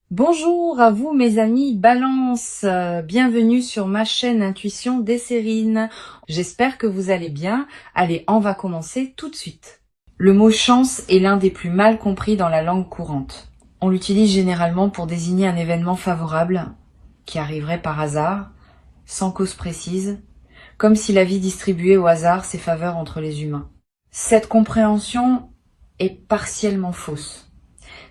Bonjour à vous mes amis Balance, bienvenue sur ma chaîne Intuition Desserine. J'espère que vous allez bien. Allez, on va commencer tout de suite. Le mot chance est l'un des plus mal compris dans la langue courante. On l'utilise généralement pour désigner un événement favorable qui arriverait par hasard, sans cause précise, comme si la vie distribuait au hasard ses faveurs entre les humains. Cette compréhension est partiellement fausse.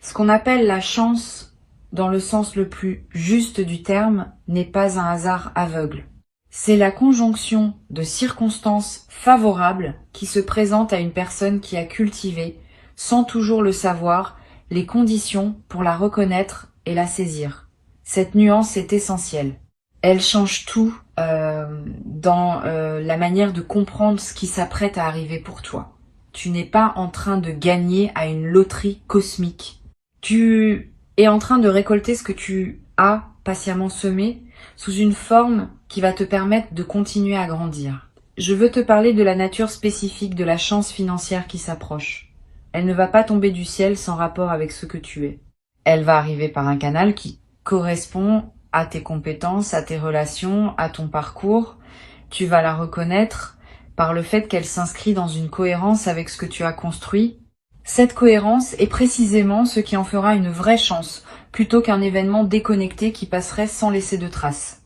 Ce qu'on appelle la chance, dans le sens le plus juste du terme, n'est pas un hasard aveugle. C'est la conjonction de circonstances favorables qui se présentent à une personne qui a cultivé, sans toujours le savoir, les conditions pour la reconnaître et la saisir. Cette nuance est essentielle. Elle change tout dans la manière de comprendre ce qui s'apprête à arriver pour toi. Tu n'es pas en train de gagner à une loterie cosmique. Tu es en train de récolter ce que tu as patiemment semé sous une forme qui va te permettre de continuer à grandir. Je veux te parler de la nature spécifique de la chance financière qui s'approche. Elle ne va pas tomber du ciel sans rapport avec ce que tu es. Elle va arriver par un canal qui correspond à tes compétences, à tes relations, à ton parcours. Tu vas la reconnaître par le fait qu'elle s'inscrit dans une cohérence avec ce que tu as construit. Cette cohérence est précisément ce qui en fera une vraie chance, plutôt qu'un événement déconnecté qui passerait sans laisser de traces.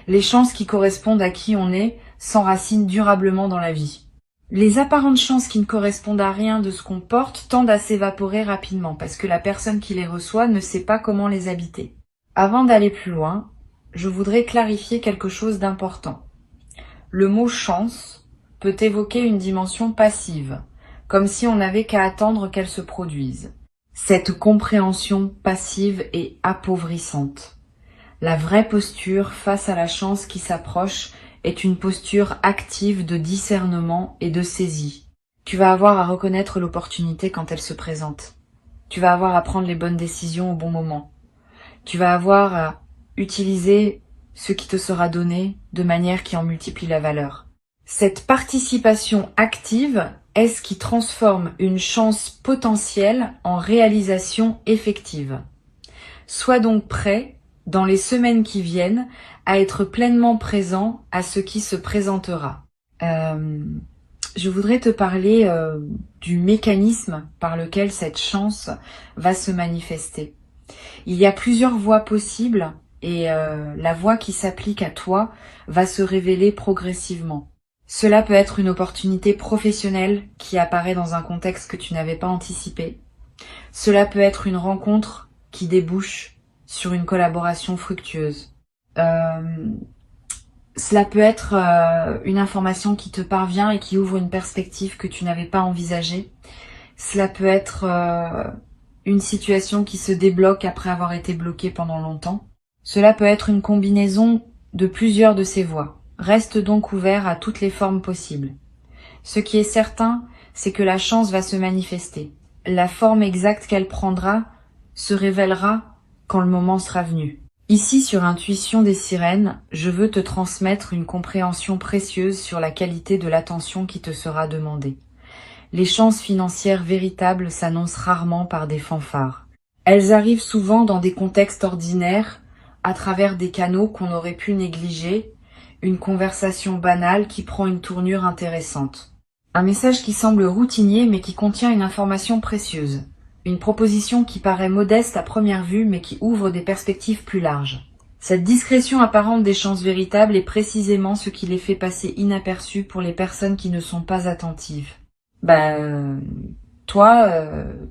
Les chances qui correspondent à qui on est s'enracinent durablement dans la vie. Les apparentes chances qui ne correspondent à rien de ce qu'on porte tendent à s'évaporer rapidement, parce que la personne qui les reçoit ne sait pas comment les habiter. Avant d'aller plus loin, je voudrais clarifier quelque chose d'important. Le mot chance peut évoquer une dimension passive, comme si on n'avait qu'à attendre qu'elle se produise. Cette compréhension passive est appauvrissante. La vraie posture face à la chance qui s'approche est une posture active de discernement et de saisie. Tu vas avoir à reconnaître l'opportunité quand elle se présente. Tu vas avoir à prendre les bonnes décisions au bon moment. Tu vas avoir à utiliser ce qui te sera donné de manière qui en multiplie la valeur. Cette participation active est ce qui transforme une chance potentielle en réalisation effective. Sois donc prêt, dans les semaines qui viennent, à être pleinement présent à ce qui se présentera. Je voudrais te parler du mécanisme par lequel cette chance va se manifester. Il y a plusieurs voies possibles et la voie qui s'applique à toi va se révéler progressivement. Cela peut être une opportunité professionnelle qui apparaît dans un contexte que tu n'avais pas anticipé. Cela peut être une rencontre qui débouche sur une collaboration fructueuse. Cela peut être une information qui te parvient et qui ouvre une perspective que tu n'avais pas envisagée. Cela peut être une situation qui se débloque après avoir été bloquée pendant longtemps. Cela peut être une combinaison de plusieurs de ces voies. Reste donc ouvert à toutes les formes possibles. Ce qui est certain, c'est que la chance va se manifester. La forme exacte qu'elle prendra se révélera quand le moment sera venu. Ici, sur Intuition des Sirènes, je veux te transmettre une compréhension précieuse sur la qualité de l'attention qui te sera demandée. Les chances financières véritables s'annoncent rarement par des fanfares. Elles arrivent souvent dans des contextes ordinaires, à travers des canaux qu'on aurait pu négliger, une conversation banale qui prend une tournure intéressante. Un message qui semble routinier mais qui contient une information précieuse. Une proposition qui paraît modeste à première vue mais qui ouvre des perspectives plus larges. Cette discrétion apparente des chances véritables est précisément ce qui les fait passer inaperçues pour les personnes qui ne sont pas attentives. Toi,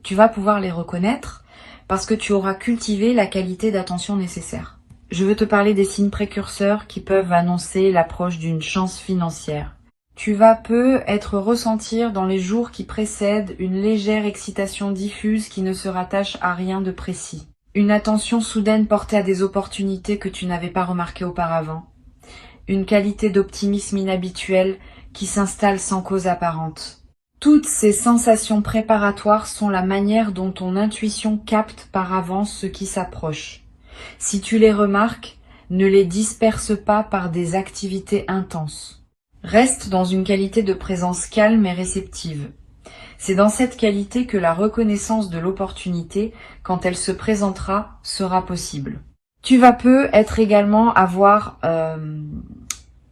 tu vas pouvoir les reconnaître parce que tu auras cultivé la qualité d'attention nécessaire. Je veux te parler des signes précurseurs qui peuvent annoncer l'approche d'une chance financière. Tu vas peut-être ressentir dans les jours qui précèdent une légère excitation diffuse qui ne se rattache à rien de précis. Une attention soudaine portée à des opportunités que tu n'avais pas remarquées auparavant. Une qualité d'optimisme inhabituel qui s'installe sans cause apparente. Toutes ces sensations préparatoires sont la manière dont ton intuition capte par avance ce qui s'approche. Si tu les remarques, ne les disperse pas par des activités intenses. Reste dans une qualité de présence calme et réceptive. C'est dans cette qualité que la reconnaissance de l'opportunité, quand elle se présentera, sera possible. Tu vas être également avoir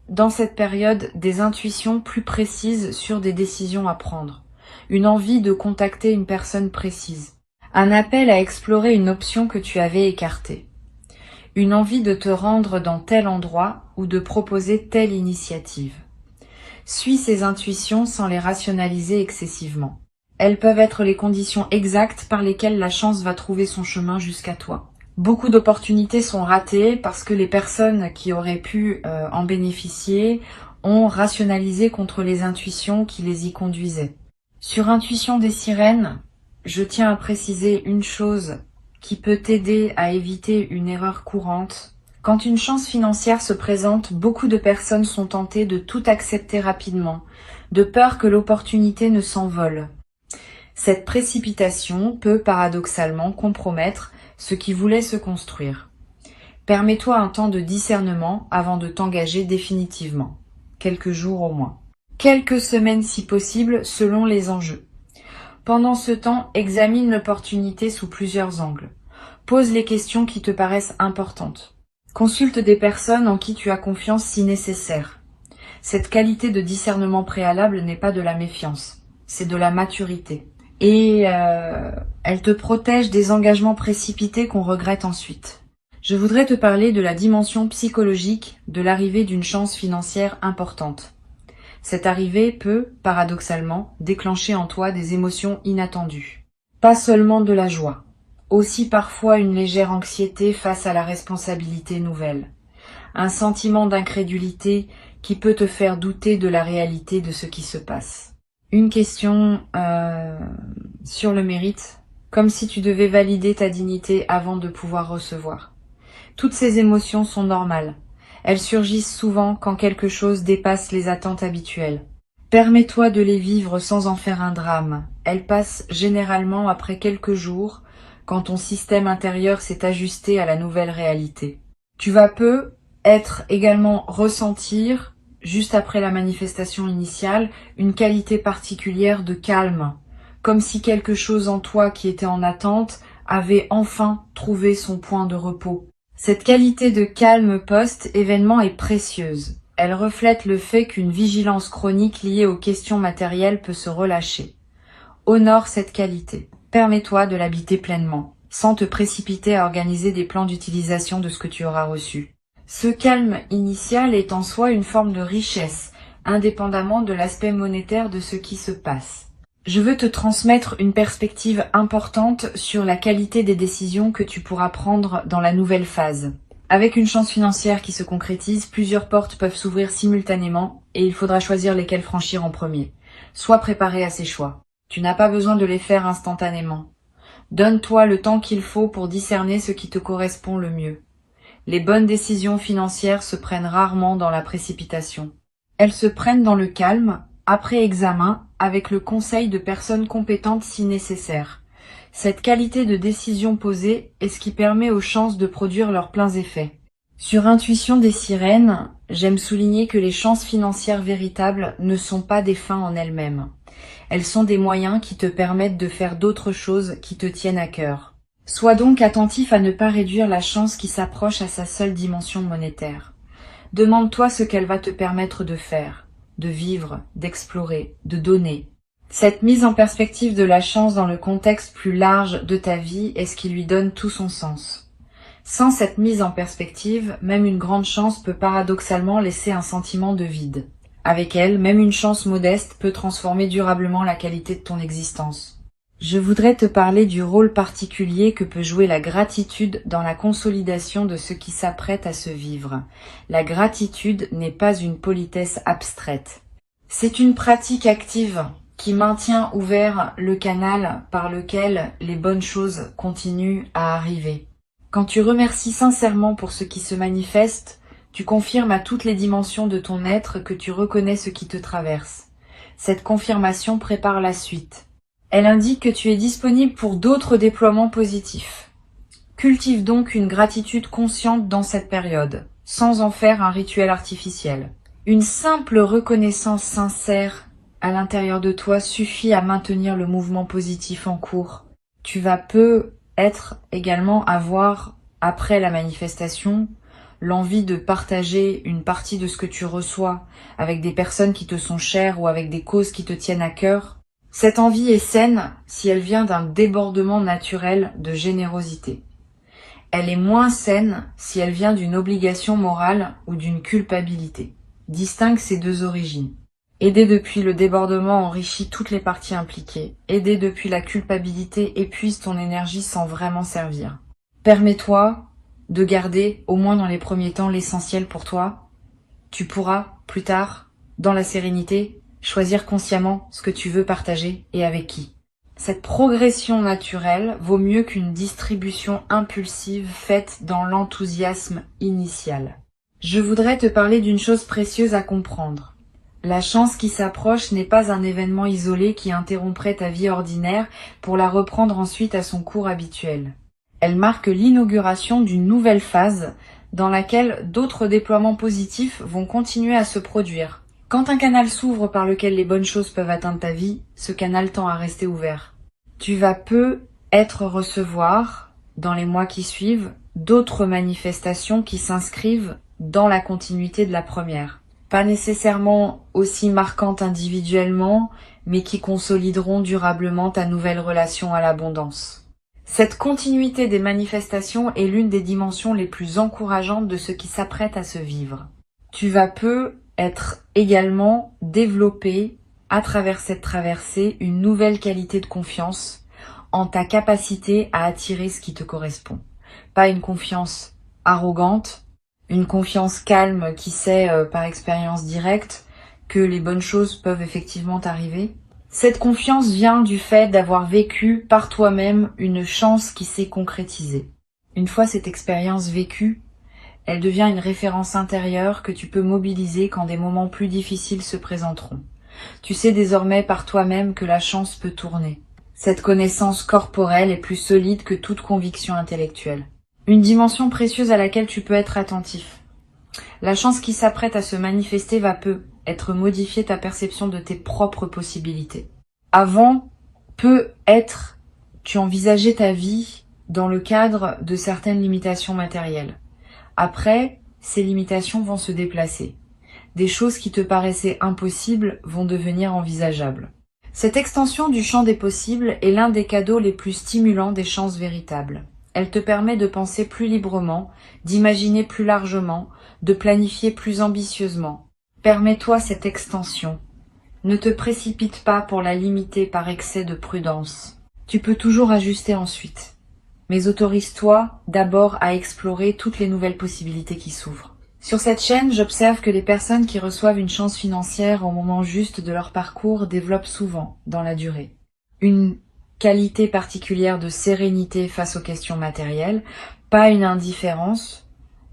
dans cette période des intuitions plus précises sur des décisions à prendre, une envie de contacter une personne précise, un appel à explorer une option que tu avais écartée, une envie de te rendre dans tel endroit ou de proposer telle initiative. Suis ces intuitions sans les rationaliser excessivement. Elles peuvent être les conditions exactes par lesquelles la chance va trouver son chemin jusqu'à toi. Beaucoup d'opportunités sont ratées parce que les personnes qui auraient pu en bénéficier ont rationalisé contre les intuitions qui les y conduisaient. Sur Intuition des sirènes, je tiens à préciser une chose qui peut t'aider à éviter une erreur courante. Quand une chance financière se présente, beaucoup de personnes sont tentées de tout accepter rapidement, de peur que l'opportunité ne s'envole. Cette précipitation peut paradoxalement compromettre ce qui voulait se construire. Permets-toi un temps de discernement avant de t'engager définitivement. Quelques jours au moins. Quelques semaines si possible selon les enjeux. Pendant ce temps, examine l'opportunité sous plusieurs angles. Pose les questions qui te paraissent importantes. Consulte des personnes en qui tu as confiance si nécessaire. Cette qualité de discernement préalable n'est pas de la méfiance, c'est de la maturité. Et elle te protège des engagements précipités qu'on regrette ensuite. Je voudrais te parler de la dimension psychologique de l'arrivée d'une chance financière importante. Cette arrivée peut, paradoxalement, déclencher en toi des émotions inattendues. Pas seulement de la joie, aussi parfois une légère anxiété face à la responsabilité nouvelle. Un sentiment d'incrédulité qui peut te faire douter de la réalité de ce qui se passe. Une question sur le mérite, comme si tu devais valider ta dignité avant de pouvoir recevoir. Toutes ces émotions sont normales. Elles surgissent souvent quand quelque chose dépasse les attentes habituelles. Permets-toi de les vivre sans en faire un drame. Elles passent généralement après quelques jours, quand ton système intérieur s'est ajusté à la nouvelle réalité. Tu vas être également ressentir, juste après la manifestation initiale, une qualité particulière de calme, comme si quelque chose en toi qui était en attente avait enfin trouvé son point de repos. Cette qualité de calme post-événement est précieuse. Elle reflète le fait qu'une vigilance chronique liée aux questions matérielles peut se relâcher. Honore cette qualité. Permets-toi de l'habiter pleinement, sans te précipiter à organiser des plans d'utilisation de ce que tu auras reçu. Ce calme initial est en soi une forme de richesse, indépendamment de l'aspect monétaire de ce qui se passe. Je veux te transmettre une perspective importante sur la qualité des décisions que tu pourras prendre dans la nouvelle phase. Avec une chance financière qui se concrétise, plusieurs portes peuvent s'ouvrir simultanément et il faudra choisir lesquelles franchir en premier. Sois préparé à ces choix. Tu n'as pas besoin de les faire instantanément. Donne-toi le temps qu'il faut pour discerner ce qui te correspond le mieux. Les bonnes décisions financières se prennent rarement dans la précipitation. Elles se prennent dans le calme, après examen, avec le conseil de personnes compétentes si nécessaire. Cette qualité de décision posée est ce qui permet aux chances de produire leurs pleins effets. Sur Intuition des sirènes, j'aime souligner que les chances financières véritables ne sont pas des fins en elles-mêmes. Elles sont des moyens qui te permettent de faire d'autres choses qui te tiennent à cœur. Sois donc attentif à ne pas réduire la chance qui s'approche à sa seule dimension monétaire. Demande-toi ce qu'elle va te permettre de faire, de vivre, d'explorer, de donner. Cette mise en perspective de la chance dans le contexte plus large de ta vie est ce qui lui donne tout son sens. Sans cette mise en perspective, même une grande chance peut paradoxalement laisser un sentiment de vide. Avec elle, même une chance modeste peut transformer durablement la qualité de ton existence. Je voudrais te parler du rôle particulier que peut jouer la gratitude dans la consolidation de ce qui s'apprête à se vivre. La gratitude n'est pas une politesse abstraite. C'est une pratique active qui maintient ouvert le canal par lequel les bonnes choses continuent à arriver. Quand tu remercies sincèrement pour ce qui se manifeste, tu confirmes à toutes les dimensions de ton être que tu reconnais ce qui te traverse. Cette confirmation prépare la suite. Elle indique que tu es disponible pour d'autres déploiements positifs. Cultive donc une gratitude consciente dans cette période, sans en faire un rituel artificiel. Une simple reconnaissance sincère à l'intérieur de toi suffit à maintenir le mouvement positif en cours. Tu vas peut-être également avoir, après la manifestation, l'envie de partager une partie de ce que tu reçois avec des personnes qui te sont chères ou avec des causes qui te tiennent à cœur. Cette envie est saine si elle vient d'un débordement naturel de générosité. Elle est moins saine si elle vient d'une obligation morale ou d'une culpabilité. Distingue ces deux origines. Aider depuis le débordement enrichit toutes les parties impliquées. Aider depuis la culpabilité épuise ton énergie sans vraiment servir. Permets-toi de garder, au moins dans les premiers temps, l'essentiel pour toi. Tu pourras, plus tard, dans la sérénité, choisir consciemment ce que tu veux partager et avec qui. Cette progression naturelle vaut mieux qu'une distribution impulsive faite dans l'enthousiasme initial. Je voudrais te parler d'une chose précieuse à comprendre. La chance qui s'approche n'est pas un événement isolé qui interromprait ta vie ordinaire pour la reprendre ensuite à son cours habituel. Elle marque l'inauguration d'une nouvelle phase dans laquelle d'autres déploiements positifs vont continuer à se produire. Quand un canal s'ouvre par lequel les bonnes choses peuvent atteindre ta vie, ce canal tend à rester ouvert. Tu vas peut-être recevoir, dans les mois qui suivent, d'autres manifestations qui s'inscrivent dans la continuité de la première. Pas nécessairement aussi marquantes individuellement, mais qui consolideront durablement ta nouvelle relation à l'abondance. Cette continuité des manifestations est l'une des dimensions les plus encourageantes de ce qui s'apprête à se vivre. Tu vas peut-être également développer, à travers cette traversée, une nouvelle qualité de confiance en ta capacité à attirer ce qui te correspond. Pas une confiance arrogante, une confiance calme qui sait par expérience directe que les bonnes choses peuvent effectivement t'arriver. Cette confiance vient du fait d'avoir vécu par toi-même une chance qui s'est concrétisée. Une fois cette expérience vécue, elle devient une référence intérieure que tu peux mobiliser quand des moments plus difficiles se présenteront. Tu sais désormais par toi-même que la chance peut tourner. Cette connaissance corporelle est plus solide que toute conviction intellectuelle. Une dimension précieuse à laquelle tu peux être attentif. La chance qui s'apprête à se manifester va peut-être modifier ta perception de tes propres possibilités. Avant, peut-être, tu envisageais ta vie dans le cadre de certaines limitations matérielles. Après, ces limitations vont se déplacer. Des choses qui te paraissaient impossibles vont devenir envisageables. Cette extension du champ des possibles est l'un des cadeaux les plus stimulants des chances véritables. Elle te permet de penser plus librement, d'imaginer plus largement, de planifier plus ambitieusement. Permets-toi cette extension. Ne te précipite pas pour la limiter par excès de prudence. Tu peux toujours ajuster ensuite. Mais autorise-toi d'abord à explorer toutes les nouvelles possibilités qui s'ouvrent. Sur cette chaîne, j'observe que les personnes qui reçoivent une chance financière au moment juste de leur parcours développent souvent, dans la durée, une qualité particulière de sérénité face aux questions matérielles, pas une indifférence,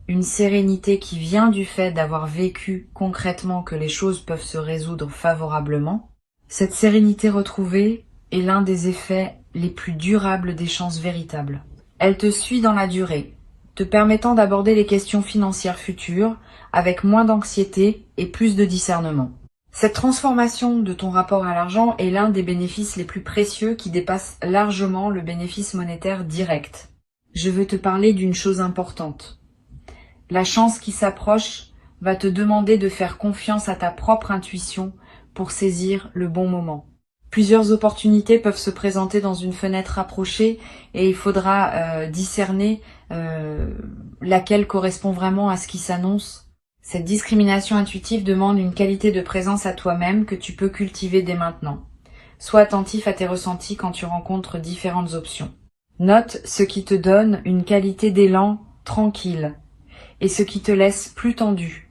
une sérénité qui vient du fait d'avoir vécu concrètement que les choses peuvent se résoudre favorablement. Cette sérénité retrouvée est l'un des effets les plus durables des chances véritables. Elle te suit dans la durée, te permettant d'aborder les questions financières futures avec moins d'anxiété et plus de discernement. Cette transformation de ton rapport à l'argent est l'un des bénéfices les plus précieux qui dépasse largement le bénéfice monétaire direct. Je veux te parler d'une chose importante. La chance qui s'approche va te demander de faire confiance à ta propre intuition pour saisir le bon moment. Plusieurs opportunités peuvent se présenter dans une fenêtre rapprochée et il faudra discerner laquelle correspond vraiment à ce qui s'annonce. Cette discrimination intuitive demande une qualité de présence à toi-même que tu peux cultiver dès maintenant. Sois attentif à tes ressentis quand tu rencontres différentes options. Note ce qui te donne une qualité d'élan tranquille et ce qui te laisse plus tendu.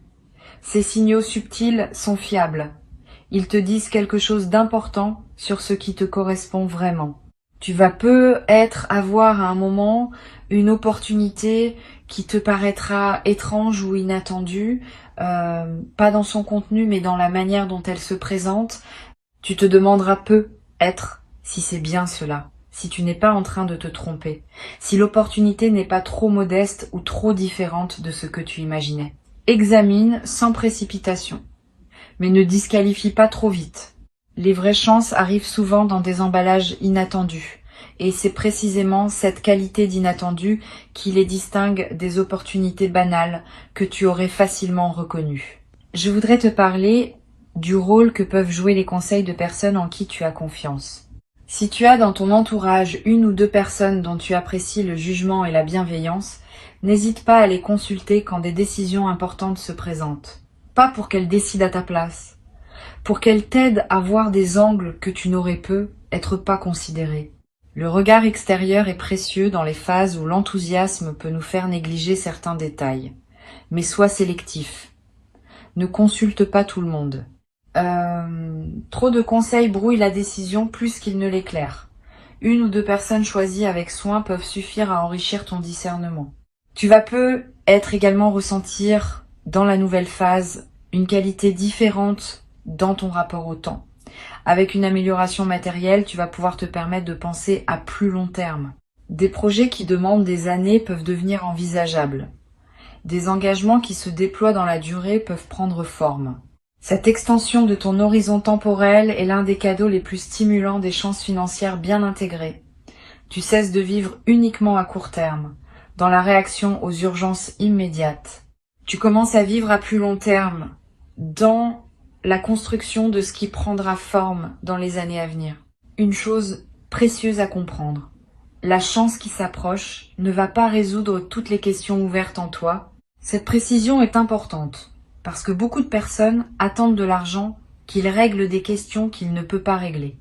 Ces signaux subtils sont fiables. Ils te disent quelque chose d'important sur ce qui te correspond vraiment. Tu vas peut-être avoir à un moment une opportunité qui te paraîtra étrange ou inattendue, pas dans son contenu mais dans la manière dont elle se présente. Tu te demanderas peut-être si c'est bien cela, si tu n'es pas en train de te tromper, si l'opportunité n'est pas trop modeste ou trop différente de ce que tu imaginais. Examine sans précipitation, mais ne disqualifie pas trop vite. Les vraies chances arrivent souvent dans des emballages inattendus. Et c'est précisément cette qualité d'inattendu qui les distingue des opportunités banales que tu aurais facilement reconnues. Je voudrais te parler du rôle que peuvent jouer les conseils de personnes en qui tu as confiance. Si tu as dans ton entourage une ou deux personnes dont tu apprécies le jugement et la bienveillance, n'hésite pas à les consulter quand des décisions importantes se présentent. Pas pour qu'elles décident à ta place, pour qu'elles t'aident à voir des angles que tu n'aurais pu être pas considérés. Le regard extérieur est précieux dans les phases où l'enthousiasme peut nous faire négliger certains détails. Mais sois sélectif. Ne consulte pas tout le monde. Trop de conseils brouillent la décision plus qu'ils ne l'éclairent. Une ou deux personnes choisies avec soin peuvent suffire à enrichir ton discernement. Tu vas peut-être également ressentir dans la nouvelle phase une qualité différente dans ton rapport au temps. Avec une amélioration matérielle, tu vas pouvoir te permettre de penser à plus long terme. Des projets qui demandent des années peuvent devenir envisageables. Des engagements qui se déploient dans la durée peuvent prendre forme. Cette extension de ton horizon temporel est l'un des cadeaux les plus stimulants des chances financières bien intégrées. Tu cesses de vivre uniquement à court terme, dans la réaction aux urgences immédiates. Tu commences à vivre à plus long terme, dans la construction de ce qui prendra forme dans les années à venir. Une chose précieuse à comprendre. La chance qui s'approche ne va pas résoudre toutes les questions ouvertes en toi. Cette précision est importante, parce que beaucoup de personnes attendent de l'argent qu'il règle des questions qu'il ne peut pas régler.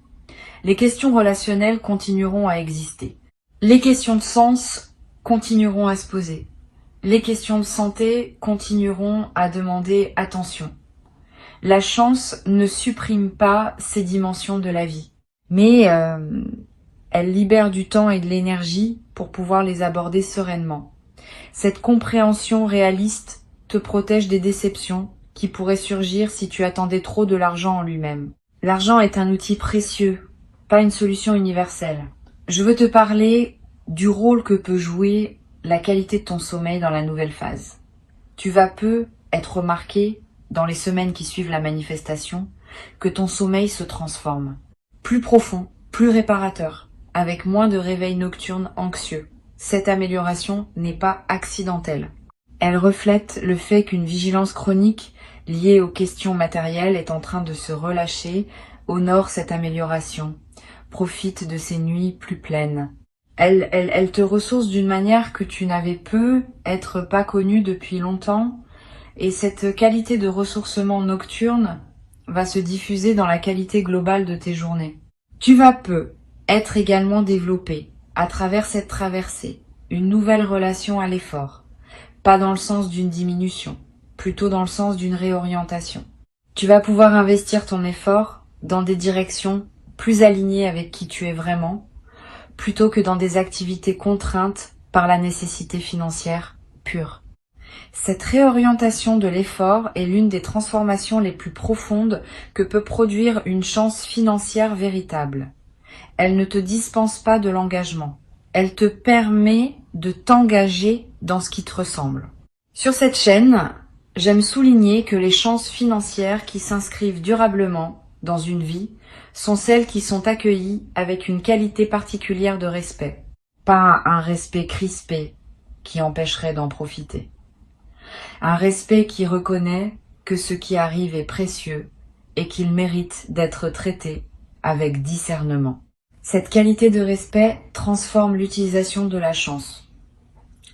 Les questions relationnelles continueront à exister. Les questions de sens continueront à se poser. Les questions de santé continueront à demander attention. La chance ne supprime pas ces dimensions de la vie, mais elle libère du temps et de l'énergie pour pouvoir les aborder sereinement. Cette compréhension réaliste te protège des déceptions qui pourraient surgir si tu attendais trop de l'argent en lui-même. L'argent est un outil précieux, pas une solution universelle. Je veux te parler du rôle que peut jouer la qualité de ton sommeil dans la nouvelle phase. Tu vas peu être remarqué dans les semaines qui suivent la manifestation, que ton sommeil se transforme. Plus profond, plus réparateur, avec moins de réveils nocturnes anxieux. Cette amélioration n'est pas accidentelle. Elle reflète le fait qu'une vigilance chronique liée aux questions matérielles est en train de se relâcher, honore cette amélioration, profite de ces nuits plus pleines. Elle te ressource d'une manière que tu n'avais peut-être pas connue depuis longtemps. Et cette qualité de ressourcement nocturne va se diffuser dans la qualité globale de tes journées. Tu vas être également développé, à travers cette traversée, une nouvelle relation à l'effort. Pas dans le sens d'une diminution, plutôt dans le sens d'une réorientation. Tu vas pouvoir investir ton effort dans des directions plus alignées avec qui tu es vraiment, plutôt que dans des activités contraintes par la nécessité financière pure. Cette réorientation de l'effort est l'une des transformations les plus profondes que peut produire une chance financière véritable. Elle ne te dispense pas de l'engagement. Elle te permet de t'engager dans ce qui te ressemble. Sur cette chaîne, j'aime souligner que les chances financières qui s'inscrivent durablement dans une vie sont celles qui sont accueillies avec une qualité particulière de respect. Pas un respect crispé qui empêcherait d'en profiter. Un respect qui reconnaît que ce qui arrive est précieux et qu'il mérite d'être traité avec discernement. Cette qualité de respect transforme l'utilisation de la chance.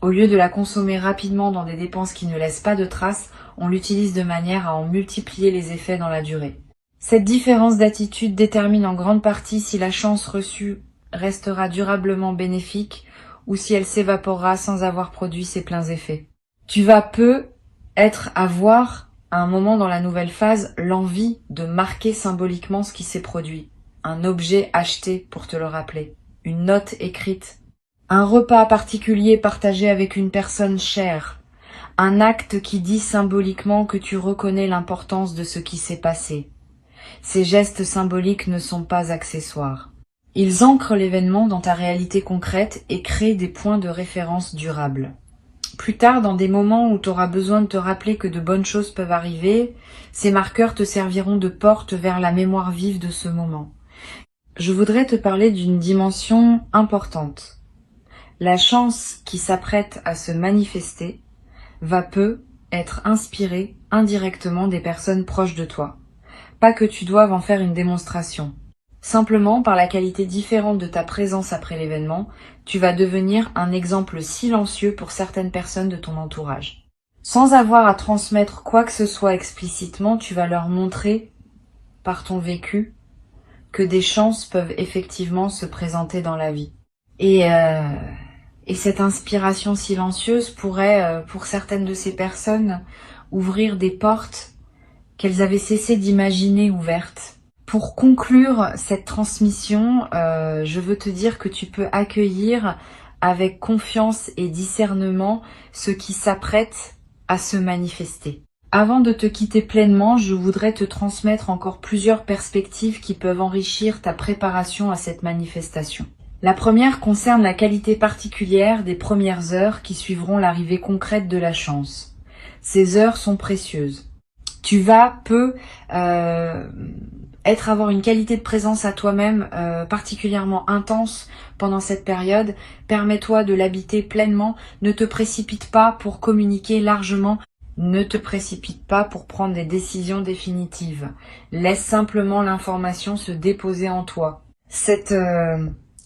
Au lieu de la consommer rapidement dans des dépenses qui ne laissent pas de traces, on l'utilise de manière à en multiplier les effets dans la durée. Cette différence d'attitude détermine en grande partie si la chance reçue restera durablement bénéfique ou si elle s'évaporera sans avoir produit ses pleins effets. Tu vas avoir à un moment dans la nouvelle phase l'envie de marquer symboliquement ce qui s'est produit. Un objet acheté pour te le rappeler, une note écrite, un repas particulier partagé avec une personne chère, un acte qui dit symboliquement que tu reconnais l'importance de ce qui s'est passé. Ces gestes symboliques ne sont pas accessoires. Ils ancrent l'événement dans ta réalité concrète et créent des points de référence durables. Plus tard, dans des moments où tu auras besoin de te rappeler que de bonnes choses peuvent arriver, ces marqueurs te serviront de porte vers la mémoire vive de ce moment. Je voudrais te parler d'une dimension importante. La chance qui s'apprête à se manifester va peu être inspirée indirectement des personnes proches de toi. Pas que tu doives en faire une démonstration. Simplement, par la qualité différente de ta présence après l'événement, tu vas devenir un exemple silencieux pour certaines personnes de ton entourage. Sans avoir à transmettre quoi que ce soit explicitement, tu vas leur montrer, par ton vécu, que des chances peuvent effectivement se présenter dans la vie. Et cette inspiration silencieuse pourrait, pour certaines de ces personnes, ouvrir des portes qu'elles avaient cessé d'imaginer ouvertes. Pour conclure cette transmission, je veux te dire que tu peux accueillir avec confiance et discernement ce qui s'apprête à se manifester. Avant de te quitter pleinement, je voudrais te transmettre encore plusieurs perspectives qui peuvent enrichir ta préparation à cette manifestation. La première concerne la qualité particulière des premières heures qui suivront l'arrivée concrète de la chance. Ces heures sont précieuses. Tu vas avoir une qualité de présence à toi-même particulièrement intense pendant cette période. Permets-toi de l'habiter pleinement. Ne te précipite pas pour communiquer largement. Ne te précipite pas pour prendre des décisions définitives. Laisse simplement l'information se déposer en toi. Cette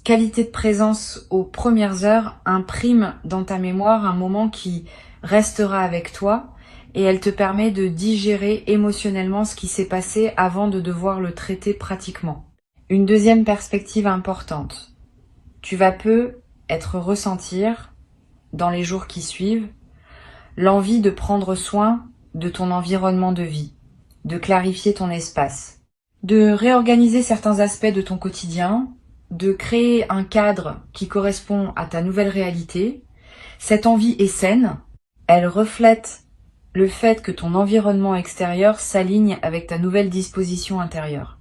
qualité de présence aux premières heures imprime dans ta mémoire un moment qui restera avec toi. Et elle te permet de digérer émotionnellement ce qui s'est passé avant de devoir le traiter pratiquement. Une deuxième perspective importante. Tu vas ressentir, dans les jours qui suivent, l'envie de prendre soin de ton environnement de vie, de clarifier ton espace, de réorganiser certains aspects de ton quotidien, de créer un cadre qui correspond à ta nouvelle réalité. Cette envie est saine, elle reflète le fait que ton environnement extérieur s'aligne avec ta nouvelle disposition intérieure.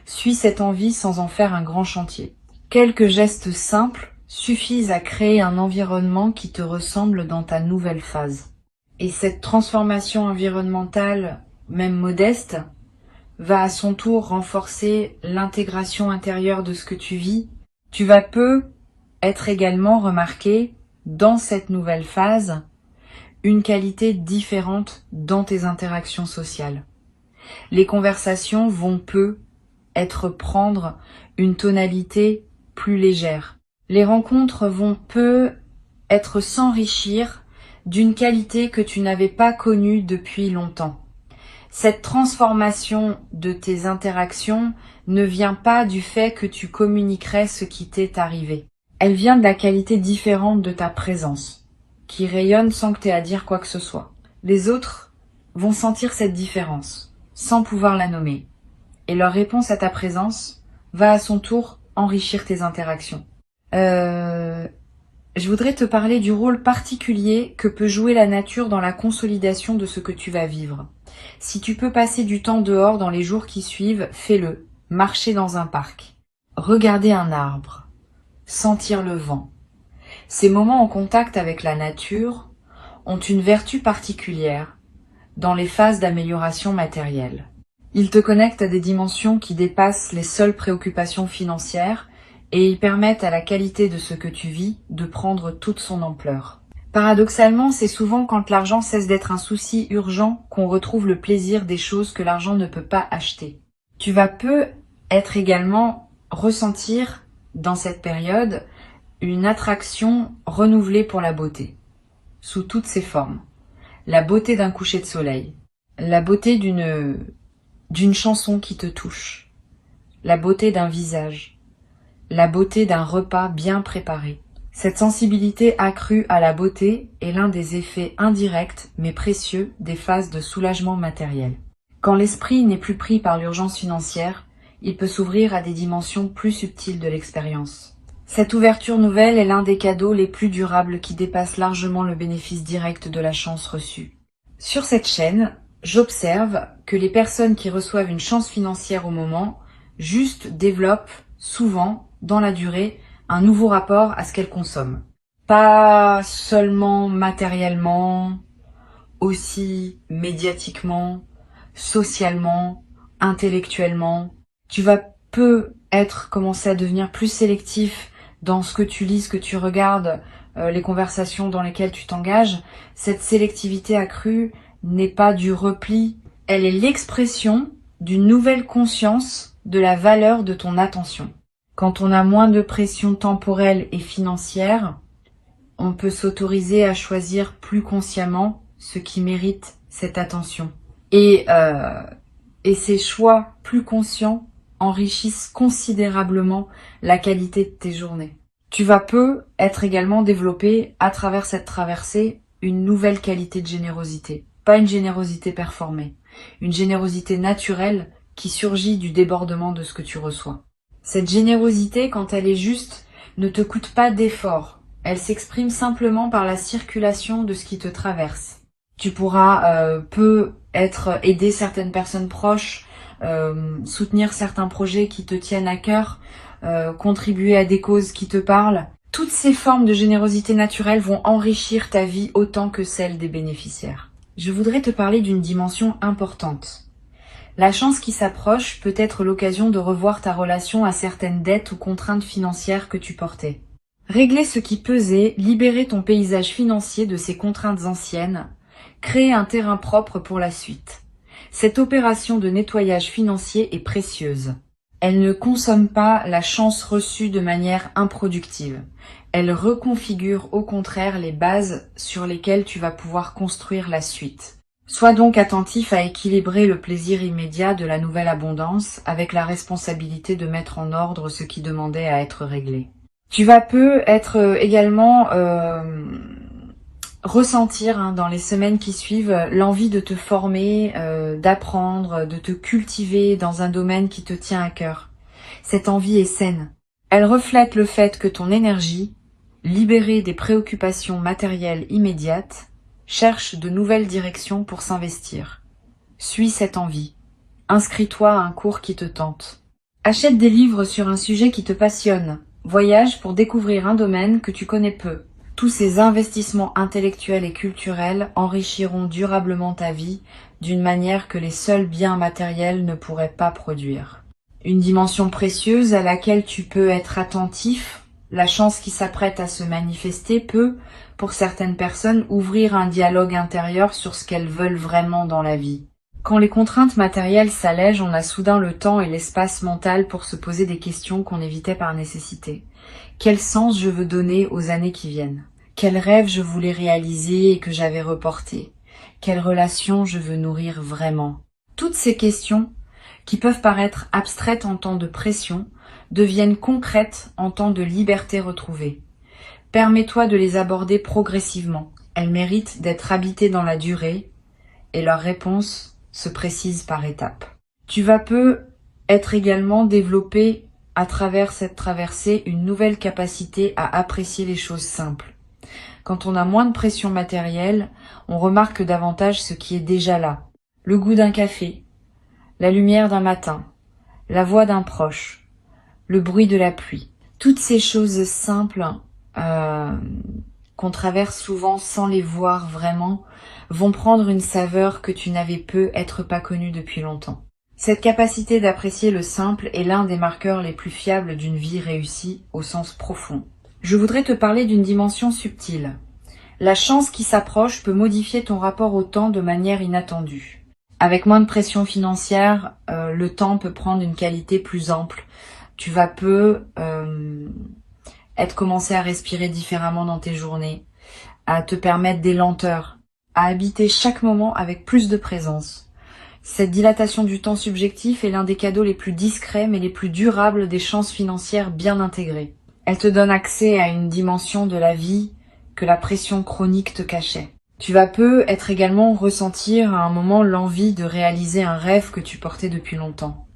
Suis cette envie sans en faire un grand chantier. Quelques gestes simples suffisent à créer un environnement qui te ressemble dans ta nouvelle phase. Et cette transformation environnementale, même modeste, va à son tour renforcer l'intégration intérieure de ce que tu vis. Tu vas être également remarqué dans cette nouvelle phase une qualité différente dans tes interactions sociales. Les conversations vont prendre une tonalité plus légère. Les rencontres vont s'enrichir d'une qualité que tu n'avais pas connue depuis longtemps. Cette transformation de tes interactions ne vient pas du fait que tu communiquerais ce qui t'est arrivé. Elle vient de la qualité différente de ta présence, qui rayonne sans que tu aies à dire quoi que ce soit. Les autres vont sentir cette différence, sans pouvoir la nommer. Et leur réponse à ta présence va à son tour enrichir tes interactions. Je voudrais te parler du rôle particulier que peut jouer la nature dans la consolidation de ce que tu vas vivre. Si tu peux passer du temps dehors dans les jours qui suivent, fais-le. Marcher dans un parc, regarder un arbre, sentir le vent. Ces moments en contact avec la nature ont une vertu particulière dans les phases d'amélioration matérielle. Ils te connectent à des dimensions qui dépassent les seules préoccupations financières et ils permettent à la qualité de ce que tu vis de prendre toute son ampleur. Paradoxalement, c'est souvent quand l'argent cesse d'être un souci urgent qu'on retrouve le plaisir des choses que l'argent ne peut pas acheter. Tu vas être également ressentir dans cette période une attraction renouvelée pour la beauté, sous toutes ses formes. La beauté d'un coucher de soleil, la beauté d'une chanson qui te touche, la beauté d'un visage, la beauté d'un repas bien préparé. Cette sensibilité accrue à la beauté est l'un des effets indirects mais précieux des phases de soulagement matériel. Quand l'esprit n'est plus pris par l'urgence financière, il peut s'ouvrir à des dimensions plus subtiles de l'expérience. Cette ouverture nouvelle est l'un des cadeaux les plus durables qui dépassent largement le bénéfice direct de la chance reçue. Sur cette chaîne, j'observe que les personnes qui reçoivent une chance financière au moment, juste développent souvent, dans la durée, un nouveau rapport à ce qu'elles consomment. Pas seulement matériellement, aussi médiatiquement, socialement, intellectuellement. Tu vas commencer à devenir plus sélectif dans ce que tu lis, ce que tu regardes, les conversations dans lesquelles tu t'engages. Cette sélectivité accrue n'est pas du repli, elle est l'expression d'une nouvelle conscience de la valeur de ton attention. Quand on a moins de pression temporelle et financière, on peut s'autoriser à choisir plus consciemment ce qui mérite cette attention. Et ces choix plus conscients enrichissent considérablement la qualité de tes journées. Tu vas être également développé à travers cette traversée une nouvelle qualité de générosité. Pas une générosité performée, une générosité naturelle qui surgit du débordement de ce que tu reçois. Cette générosité, quand elle est juste, ne te coûte pas d'effort. Elle s'exprime simplement par la circulation de ce qui te traverse. Tu pourras aider certaines personnes proches, soutenir certains projets qui te tiennent à cœur, contribuer à des causes qui te parlent. Toutes ces formes de générosité naturelle vont enrichir ta vie autant que celle des bénéficiaires. Je voudrais te parler d'une dimension importante. La chance qui s'approche peut être l'occasion de revoir ta relation à certaines dettes ou contraintes financières que tu portais. Régler ce qui pesait, libérer ton paysage financier de ces contraintes anciennes, créer un terrain propre pour la suite. Cette opération de nettoyage financier est précieuse. Elle ne consomme pas la chance reçue de manière improductive. Elle reconfigure au contraire les bases sur lesquelles tu vas pouvoir construire la suite. Sois donc attentif à équilibrer le plaisir immédiat de la nouvelle abondance avec la responsabilité de mettre en ordre ce qui demandait à être réglé. Tu vas être également ressentir dans les semaines qui suivent l'envie de te former, d'apprendre, de te cultiver dans un domaine qui te tient à cœur. Cette envie est saine. Elle reflète le fait que ton énergie, libérée des préoccupations matérielles immédiates, cherche de nouvelles directions pour s'investir. Suis cette envie. Inscris-toi à un cours qui te tente. Achète des livres sur un sujet qui te passionne. Voyage pour découvrir un domaine que tu connais peu. Tous ces investissements intellectuels et culturels enrichiront durablement ta vie d'une manière que les seuls biens matériels ne pourraient pas produire. Une dimension précieuse à laquelle tu peux être attentif, la chance qui s'apprête à se manifester peut, pour certaines personnes, ouvrir un dialogue intérieur sur ce qu'elles veulent vraiment dans la vie. Quand les contraintes matérielles s'allègent, on a soudain le temps et l'espace mental pour se poser des questions qu'on évitait par nécessité. Quel sens je veux donner aux années qui viennent? Quel rêve je voulais réaliser et que j'avais reporté? Quelle relation je veux nourrir vraiment? Toutes ces questions, qui peuvent paraître abstraites en temps de pression, deviennent concrètes en temps de liberté retrouvée. Permets-toi de les aborder progressivement. Elles méritent d'être habitées dans la durée et leurs réponses se précisent par étapes. Tu vas être également développé à travers cette traversée une nouvelle capacité à apprécier les choses simples. Quand on a moins de pression matérielle, on remarque davantage ce qui est déjà là. Le goût d'un café, la lumière d'un matin, la voix d'un proche, le bruit de la pluie. Toutes ces choses simples qu'on traverse souvent sans les voir vraiment vont prendre une saveur que tu n'avais peut-être pas connue depuis longtemps. Cette capacité d'apprécier le simple est l'un des marqueurs les plus fiables d'une vie réussie au sens profond. Je voudrais te parler d'une dimension subtile. La chance qui s'approche peut modifier ton rapport au temps de manière inattendue. Avec moins de pression financière, le temps peut prendre une qualité plus ample. Tu vas commencer à respirer différemment dans tes journées, à te permettre des lenteurs, à habiter chaque moment avec plus de présence. Cette dilatation du temps subjectif est l'un des cadeaux les plus discrets mais les plus durables des chances financières bien intégrées. Elle te donne accès à une dimension de la vie que la pression chronique te cachait. Tu vas être également ressentir à un moment l'envie de réaliser un rêve que tu portais depuis longtemps,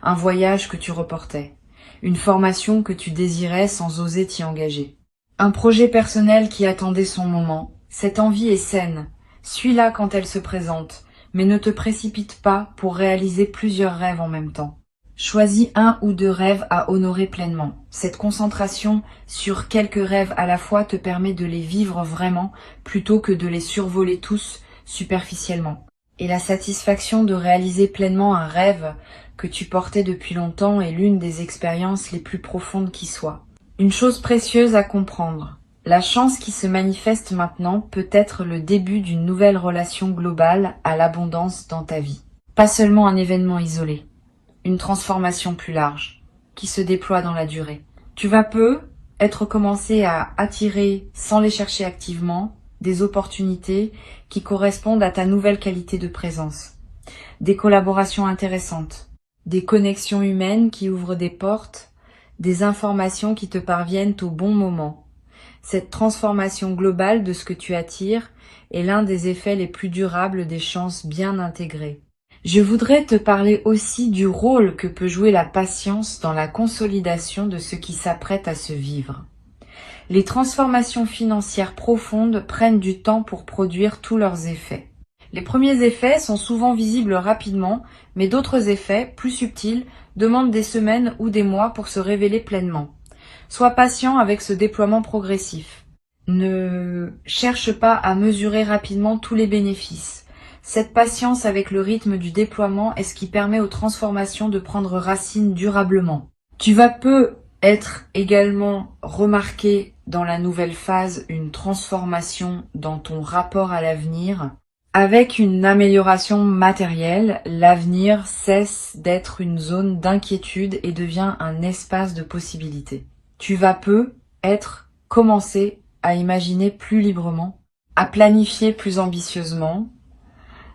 un voyage que tu reportais, une formation que tu désirais sans oser t'y engager, un projet personnel qui attendait son moment. Cette envie est saine, suis-la quand elle se présente, mais ne te précipite pas pour réaliser plusieurs rêves en même temps. Choisis un ou deux rêves à honorer pleinement. Cette concentration sur quelques rêves à la fois te permet de les vivre vraiment plutôt que de les survoler tous superficiellement. Et la satisfaction de réaliser pleinement un rêve que tu portais depuis longtemps est l'une des expériences les plus profondes qui soient. Une chose précieuse à comprendre. La chance qui se manifeste maintenant peut être le début d'une nouvelle relation globale à l'abondance dans ta vie. Pas seulement un événement isolé. Une transformation plus large, qui se déploie dans la durée. Tu vas être commencé à attirer, sans les chercher activement, des opportunités qui correspondent à ta nouvelle qualité de présence. Des collaborations intéressantes, des connexions humaines qui ouvrent des portes, des informations qui te parviennent au bon moment. Cette transformation globale de ce que tu attires est l'un des effets les plus durables des chances bien intégrées. Je voudrais te parler aussi du rôle que peut jouer la patience dans la consolidation de ce qui s'apprête à se vivre. Les transformations financières profondes prennent du temps pour produire tous leurs effets. Les premiers effets sont souvent visibles rapidement, mais d'autres effets, plus subtils, demandent des semaines ou des mois pour se révéler pleinement. Sois patient avec ce déploiement progressif. Ne cherche pas à mesurer rapidement tous les bénéfices. Cette patience avec le rythme du déploiement est ce qui permet aux transformations de prendre racine durablement. Tu vas être également remarqué dans la nouvelle phase une transformation dans ton rapport à l'avenir. Avec une amélioration matérielle, l'avenir cesse d'être une zone d'inquiétude et devient un espace de possibilités. Tu vas commencer à imaginer plus librement, à planifier plus ambitieusement,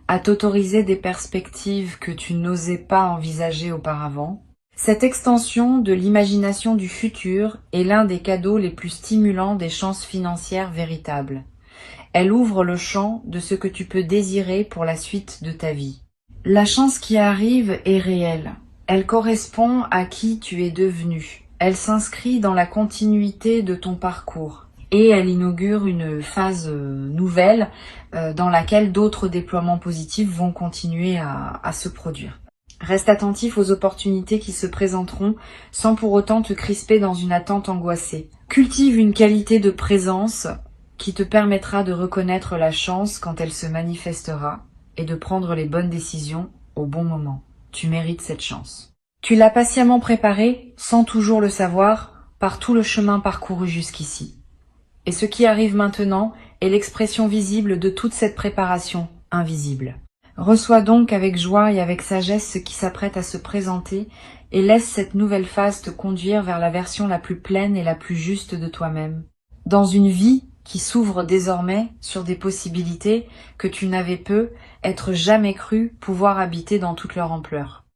à t'autoriser des perspectives que tu n'osais pas envisager auparavant. Cette extension de l'imagination du futur est l'un des cadeaux les plus stimulants des chances financières véritables. Elle ouvre le champ de ce que tu peux désirer pour la suite de ta vie. La chance qui arrive est réelle. Elle correspond à qui tu es devenu. Elle s'inscrit dans la continuité de ton parcours. Et elle inaugure une phase nouvelle dans laquelle d'autres déploiements positifs vont continuer à se produire. Reste attentif aux opportunités qui se présenteront sans pour autant te crisper dans une attente angoissée. Cultive une qualité de présence qui te permettra de reconnaître la chance quand elle se manifestera et de prendre les bonnes décisions au bon moment. Tu mérites cette chance. Tu l'as patiemment préparée, sans toujours le savoir, par tout le chemin parcouru jusqu'ici. Et ce qui arrive maintenant est l'expression visible de toute cette préparation invisible. Reçois donc avec joie et avec sagesse ce qui s'apprête à se présenter et laisse cette nouvelle phase te conduire vers la version la plus pleine et la plus juste de toi-même. Dans une vie qui s'ouvre désormais sur des possibilités que tu n'avais être jamais cru pouvoir habiter dans toute leur ampleur.